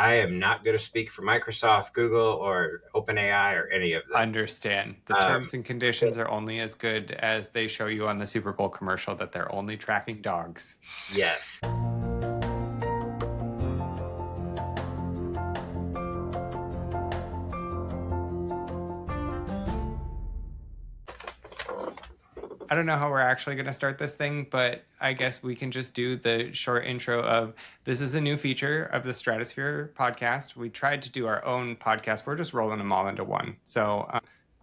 I am not going to speak for Microsoft, Google, or OpenAI or any of them. Understand. The terms and conditions are only as good as they show you on the Super Bowl commercial that they're only tracking dogs. Yes. I don't know how we're actually going to start this thing, but I guess we can just do the short intro of this is a new feature of the Stratus Sphere podcast. We tried to do our own podcast. We're just rolling them all into one. So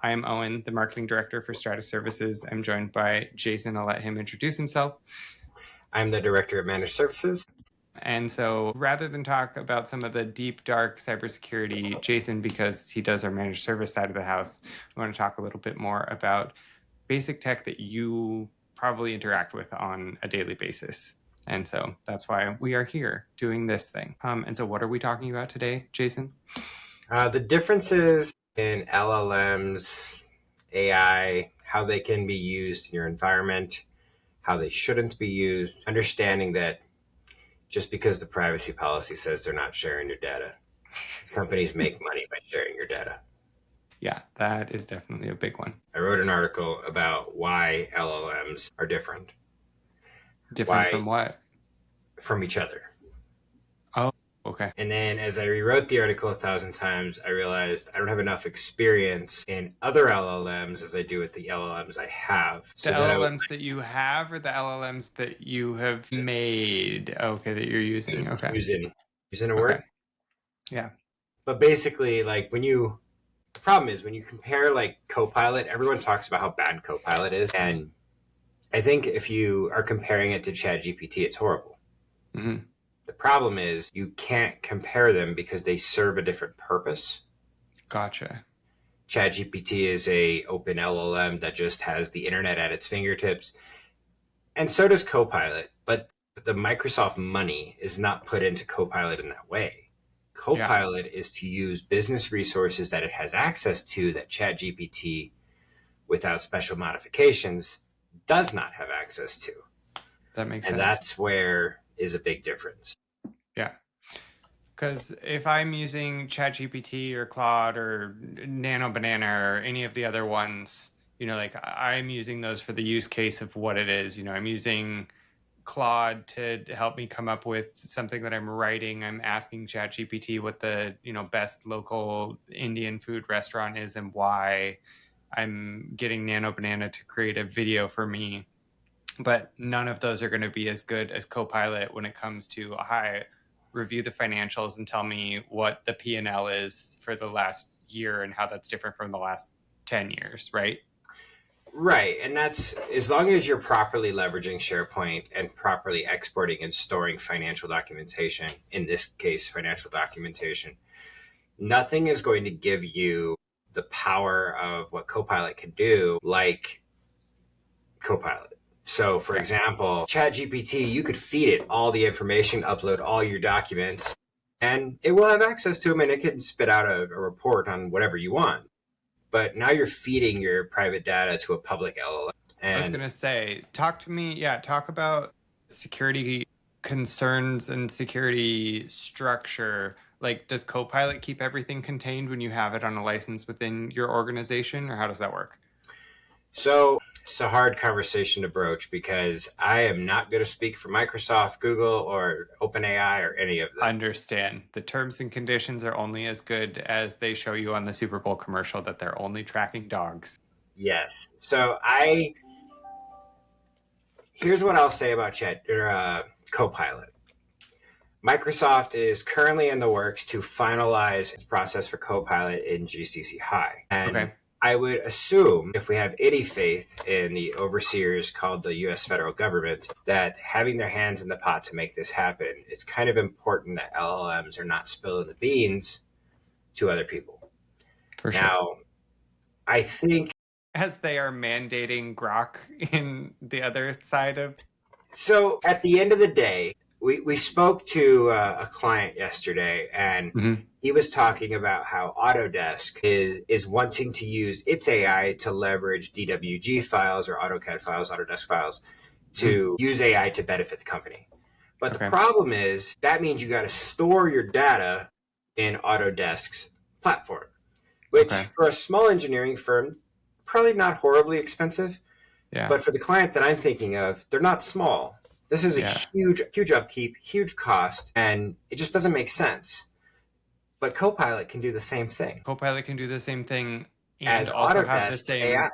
I am Owen, the marketing director for Stratus Services. I'm joined by Jason. I'll let him introduce himself. I'm the director of managed services. And so rather than talk about some of the deep, dark cybersecurity, Jason, because he does our managed service side of the house, we want to talk a little bit more about basic tech that you probably interact with on a daily basis. And so that's why we are here doing this thing. And so what are we talking about today, Jason? The differences in LLMs, AI, how they can be used in your environment, how they shouldn't be used, understanding that just because the privacy policy says they're not sharing your data, these companies make money by sharing your data. Yeah, that is definitely a big one. I wrote an article about why LLMs are different. Different from what? From each other. Oh, okay. And then as I rewrote the article 1,000 times, I realized I don't have enough experience in other LLMs as I do with the LLMs I have. The LLMs that you have or the LLMs that you have made? Okay, that you're using. Okay. Using a word? Yeah. But basically, like the problem is when you compare like Copilot, everyone talks about how bad Copilot is. And I think if you are comparing it to ChatGPT, it's horrible. Mm-hmm. The problem is you can't compare them because they serve a different purpose. Gotcha. ChatGPT is a open LLM that just has the internet at its fingertips. And so does Copilot. But the Microsoft money is not put into Copilot in that way. Copilot is to use business resources that it has access to that ChatGPT, without special modifications, does not have access to. That makes sense. And that's where is a big difference. Yeah. Because if I'm using ChatGPT or Claude or Nano Banana or any of the other ones, like I'm using those for the use case of what it is. I'm using Claude to help me come up with something that I'm writing. I'm asking ChatGPT what the best local Indian food restaurant is and why. I'm getting Nano Banana to create a video for me, but none of those are going to be as good as Copilot when it comes to review the financials and tell me what the P&L is for the last year and how that's different from the last 10 years, right? Right. And that's as long as you're properly leveraging SharePoint and properly exporting and storing financial documentation, in this case, financial documentation, nothing is going to give you the power of what Copilot can do like Copilot. So, for example, ChatGPT, you could feed it all the information, upload all your documents, and it will have access to them and it can spit out a report on whatever you want. But now you're feeding your private data to a public LLM. I was going to say, talk about security concerns and security structure. Like, does Copilot keep everything contained when you have it on a license within your organization, or how does that work? So it's a hard conversation to broach because I am not going to speak for Microsoft, Google, or OpenAI or any of them. Understand. The terms and conditions are only as good as they show you on the Super Bowl commercial that they're only tracking dogs. Yes. So here's what I'll say about Copilot. Microsoft is currently in the works to finalize its process for Copilot in GCC High. And I would assume, if we have any faith in the overseers called the U.S. federal government, that having their hands in the pot to make this happen, it's kind of important that LLMs are not spilling the beans to other people. For sure. Now, I think... as they are mandating Grok in the other side of... So, at the end of the day, we spoke to a client yesterday, and he was talking about how Autodesk is wanting to use its AI to leverage DWG files or AutoCAD files, Autodesk files, to use AI to benefit the company. But the problem is that means you got to store your data in Autodesk's platform, which Okay. for a small engineering firm, probably not horribly expensive. Yeah. But for the client that I'm thinking of, they're not small. This is a Yeah. huge upkeep, huge cost, and it just doesn't make sense. But Copilot can do the same thing Copilot can do the same thing and as also have the Autodesk's AI.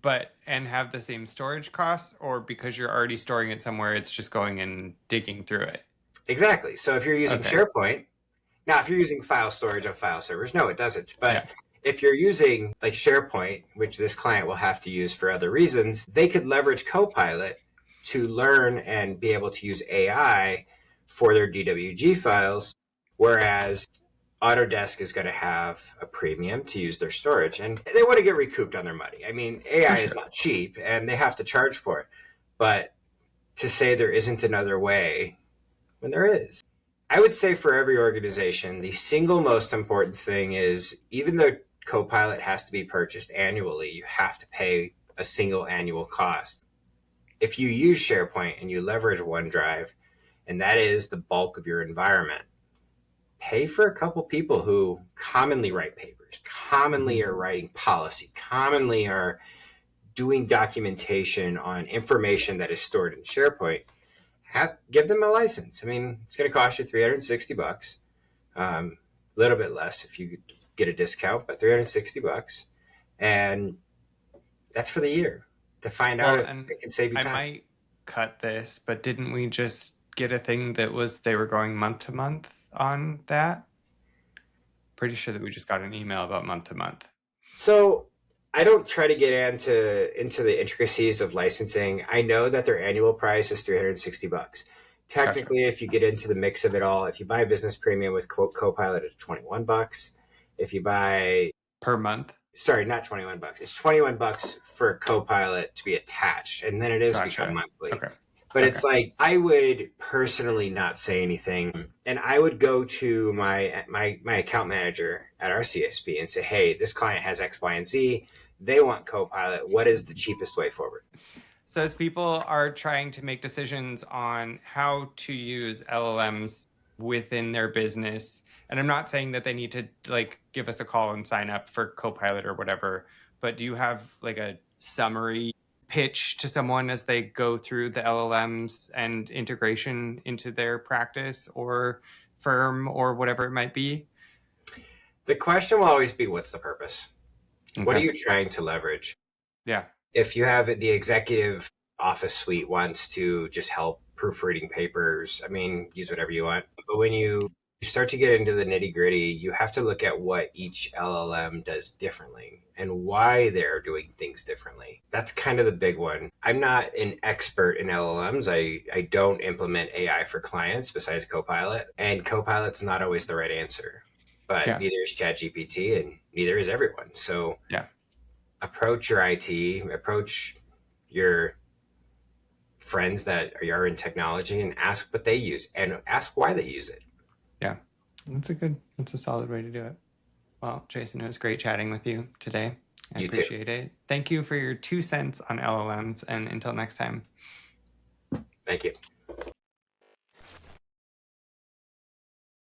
same, and have the same storage costs, or because you're already storing it somewhere, it's just going and digging through it. Exactly. So if you're using Okay. SharePoint, now if you're using file storage on file servers, no, it doesn't. But Yeah. if you're using like SharePoint, which this client will have to use for other reasons, they could leverage Copilot to learn and be able to use AI for their DWG files, whereas Autodesk is going to have a premium to use their storage, and they want to get recouped on their money. I mean, AI For is sure. not cheap, and they have to charge for it. But to say there isn't another way when there is, I would say for every organization, the single most important thing is, even though Copilot has to be purchased annually, you have to pay a single annual cost. If you use SharePoint and you leverage OneDrive, and that is the bulk of your environment, pay for a couple people who commonly write papers, commonly are writing policy, commonly are doing documentation on information that is stored in SharePoint. Give them a license. I mean, it's going to cost you $360. A little bit less if you get a discount, but $360, and that's for the year to find out Well, if and it can save you I time. might cut this, but didn't we just get a thing that was they were going month to month on that? Pretty sure that we just got an email about month to month. So I don't try to get into the intricacies of licensing. I know that their annual price is $360. Technically, if you get into the mix of it all, if you buy business premium with Copilot, it's $21. If you buy Per month? sorry, not $21. It's $21 for Copilot to be attached, and then it is become monthly. Okay. But it's like, I would personally not say anything, and I would go to my account manager at our CSP and say, hey, this client has X, Y, and Z. They want Copilot. What is the cheapest way forward? So as people are trying to make decisions on how to use LLMs within their business, and I'm not saying that they need to like give us a call and sign up for Copilot or whatever, but do you have like a summary pitch to someone as they go through the LLMs and integration into their practice or firm or whatever it might be? The question will always be, what's the purpose? Okay. What are you trying to leverage? Yeah. If you have the executive office suite wants to just help proofreading papers, I mean, use whatever you want. But when you start to get into the nitty gritty, you have to look at what each LLM does differently and why they're doing things differently. That's kind of the big one. I'm not an expert in LLMs. I don't implement AI for clients besides Copilot, and Copilot's not always the right answer. But neither is ChatGPT, and neither is everyone. So approach your IT, approach your friends that are in technology, and ask what they use and ask why they use it. Yeah, that's a solid way to do it. Well, Jason, it was great chatting with you today. I appreciate it. Thank you for your 2 cents on LLMs, and until next time. Thank you.